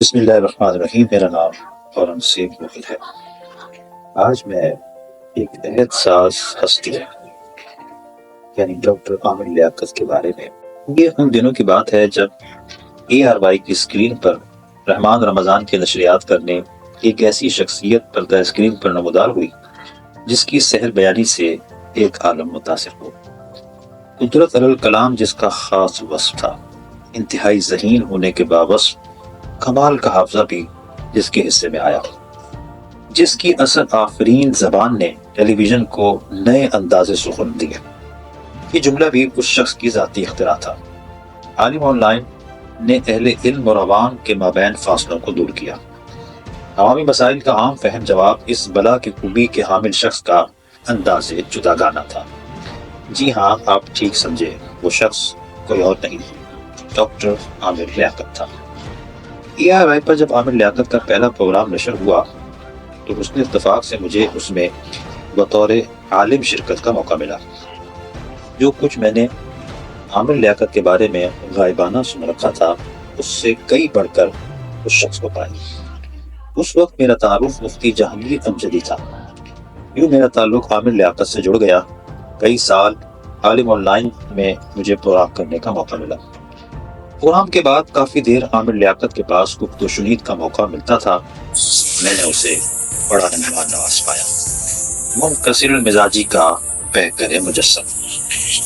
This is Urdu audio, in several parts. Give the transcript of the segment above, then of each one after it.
بسم اللہ الرحمن الرحیم۔ میرا نام اورنگزیب مغل ہے۔ آج میں ایک عہد ساز ہستی یعنی ڈاکٹر عامر لیاقت کے بارے میں، یہ ان دنوں کی بات ہے جب ARY کی اسکرین پر رحمان رمضان کے نشریات کرنے ایک ایسی شخصیت پردہ اسکرین پر نمودار ہوئی جس کی سحر بیانی سے ایک عالم متاثر ہو۔ قدرت علی الکلام جس کا خاص وصف تھا، انتہائی ذہین ہونے کے باوصف کمال کا حافظہ بھی جس کے حصے میں آیا، جس کی اثر آفرین زبان نے ٹیلی ویژن کو نئے انداز سخن دیے۔ یہ جملہ بھی اس شخص کی ذاتی اختراع تھا۔ عالم آن لائن نے اہل علم اور عوام کے مابین فاصلوں کو دور کیا۔ عوامی مسائل کا عام فہم جواب اس بلا کی خوبی کے حامل شخص کا انداز جداگانہ تھا۔ جی ہاں، آپ ٹھیک سمجھے، وہ شخص کوئی اور نہیں، ڈاکٹر عامر لیاقت تھا۔ ARY پر جب عامر لیاقت کا پہلا پروگرام نشر ہوا تو حسن اتفاق سے مجھے اس میں بطور عالم شرکت کا موقع ملا۔ جو کچھ میں نے عامر لیاقت کے بارے میں غائبانہ سن رکھا تھا، اس سے کئی بڑھ کر اس شخص کو پائی۔ اس وقت میرا تعارف مفتی جہانگیر امجدی تھا۔ یوں میرا تعلق عامر لیاقت سے جڑ گیا۔ کئی سال عالم آن لائن میں مجھے پروگرام کرنے کا موقع ملا۔ پروگرام کے بعد کافی دیر عامر لیاقت کے پاس گفت و شنید کا موقع ملتا تھا۔ میں نے اسے بڑا مہمان نواز پایا، منکسر المزاجی کا بہتر مجسم۔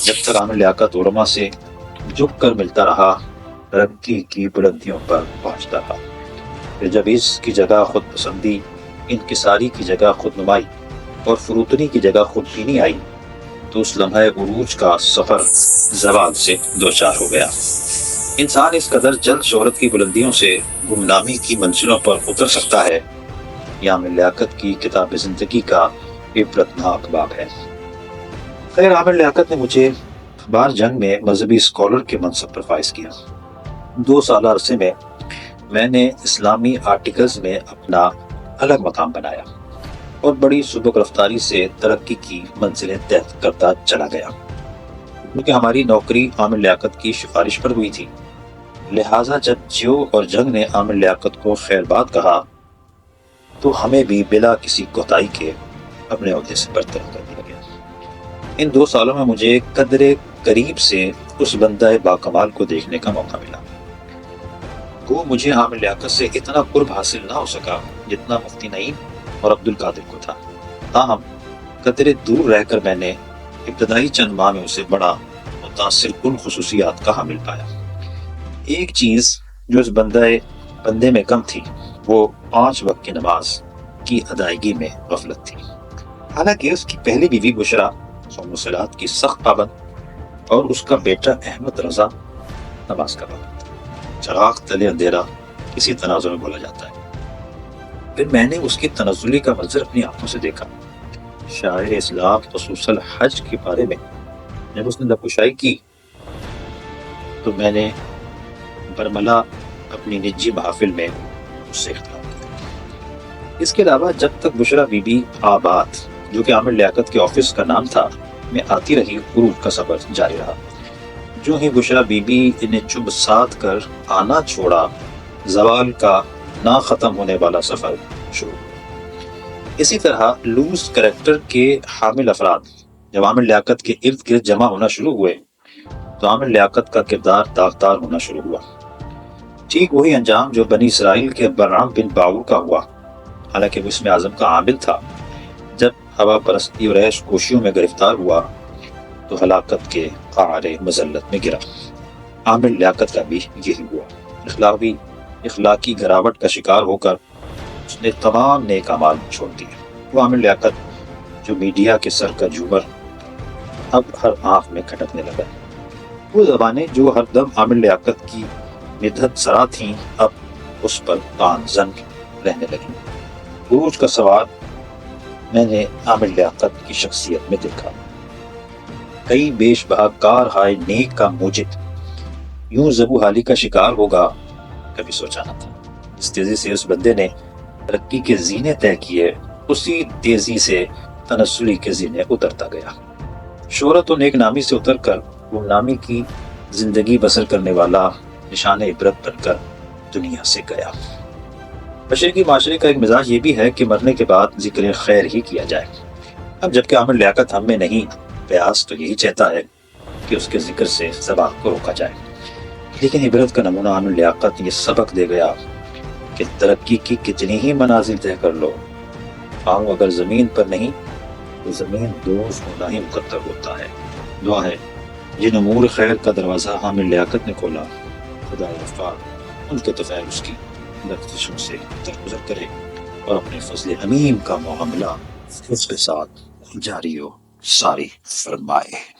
جب تک عامر لیاقت علماء سے جھک کر ملتا رہا، ترقی کی بلندیوں پر پہنچتا رہا۔ پھر جب اس کی جگہ خود پسندی، انکساری کی جگہ خود نمائی اور فروتنی کی جگہ خود بینی آئی تو اس لمحہ عروج کا سفر زوال سے دوچار ہو گیا۔ انسان اس قدر جلد شہرت کی بلندیوں سے گمنامی کی منزلوں پر اتر سکتا ہے، یہ عامر لیاقت کی کتاب زندگی کا عبرتناک باب ہے۔ خیر، عامر لیاقت نے مجھے اخبار جنگ میں مذہبی اسکالر کے منصب پر فائز کیا۔ 2 سالہ عرصے میں نے اسلامی آرٹیکلز میں اپنا الگ مقام بنایا اور بڑی سبک رفتاری سے ترقی کی منزلیں طے کرتا چلا گیا۔ کیونکہ ہماری نوکری عامر لیاقت کی سفارش پر ہوئی تھی، لہٰذا جب جیو اور جنگ نے عامر لیاقت کو خیر بات کہا تو ہمیں بھی بلا کسی کوتاہی کے اپنے عہدے سے برطرف کر دیا گیا۔ ان 2 سالوں میں مجھے قدر قریب سے اس بندہ باکمال کو دیکھنے کا موقع ملا۔ وہ مجھے عامر لیاقت سے اتنا قرب حاصل نہ ہو سکا جتنا مفتی نعیم اور عبد القادر کو تھا، تاہم قدر دور رہ کر میں نے ابتدائی چند ماہ میں اسے بڑا متاثر کن خصوصیات کا حامل پایا۔ ایک چیز جو اس بندے میں کم تھی، وہ 5 وقت کی نماز کی ادائیگی میں غفلت تھی۔ حالانکہ اس کی پہلی بیوی بشرا صوم و صلات کی سخت پابند اور اس کا بیٹا احمد رضا نماز کا پابند۔ چراغ تلے اندھیرا کسی تناظر میں بولا جاتا ہے۔ پھر میں نے اس کی تنزلی کا منظر اپنی آنکھوں سے دیکھا۔ شاعر اسلام خصوص الحج کے بارے میں جب اس نے لبکشائی کی تو میں نے برملا اپنی نجی محافل میں اس سے اختلاف کیا۔ اس کے علاوہ جب تک بشرا بی بی آباد، جو کہ عامر لیاقت کے آفس کا نام تھا، میں آتی رہی، عروج کا سفر جاری رہا۔ جو ہی بشرا بی بی انہیں چب ساتھ کر آنا چھوڑا، زوال کا نہ ختم ہونے والا سفر شروع ہوا۔ اسی طرح لوز کریکٹر کے حامل افراد جب عامر لیاقت کے ارد گرد جمع ہونا شروع ہوئے تو عامر لیاقت کا کردار داغدار ہونا شروع ہوا۔ ٹھیک وہی انجام جو بنی اسرائیل کے برعام بن باور کا ہوا، حالانکہ وہ اسم اعظم کا عامل تھا۔ جب ہوا پرستی اور عیش کوشیوں میں گرفتار ہوا تو ہلاکت کے قعر مذلت میں گرا۔ عامر لیاقت کا بھی یہی ہوا۔ اخلاقی گراوٹ کا شکار ہو کر اس نے تمام نیک اعمال چھوڑ دیے۔ وہ عامر لیاقت جو میڈیا کے سر کا جھومر اب ہر آنکھ میں کھٹکنے لگا۔ وہ زبانیں جو ہر دم عامر لیاقت کی مدحت سرا تھیں، اب اس پر کان زن رہنے لگیں۔ عروج کا سوال میں نے عامر لیاقت کی شخصیت میں دیکھا۔ کئی بیش بہا کار ہائے نیک کا موجد یوں زبو حالی کا شکار ہوگا، کبھی سوچا نہ تھا۔ اس تیزی سے اس بندے نے ترقی کے زینے طے کیے، اسی تیزی سے تنزلی کے زینے اترتا گیا۔ شہرت و نیک نامی سے اتر کر گمنامی کی زندگی بسر کرنے والا نشان عبرت بن کر دنیا سے گیا۔ بشر کی معاشرے کا ایک مزاج یہ بھی ہے کہ مرنے کے بعد ذکر خیر ہی کیا جائے. اب جبکہ عامر لیاقت ہم میں نہیں، پیاس تو یہی چاہتا ہے کہ اس کے ذکر سے زبان کو روکا جائے. لیکن عبرت کا نمونہ عامر لیاقت یہ سبق دے گیا کہ ترقی کی کتنی ہی منازل طے کر لو، پاؤں اگر زمین پر نہیں تو زمین دوز ہونا ہی مقدر ہوتا ہے. دعا ہے جن امور خیر کا دروازہ عامر لیاقت نے کھولا، خدا غفار ان کے طفیل اس کی لفتشوں سے درگزر کرے اور اپنے فضل حمیم کا معاملہ اس کے ساتھ جاری و ساری فرمائے.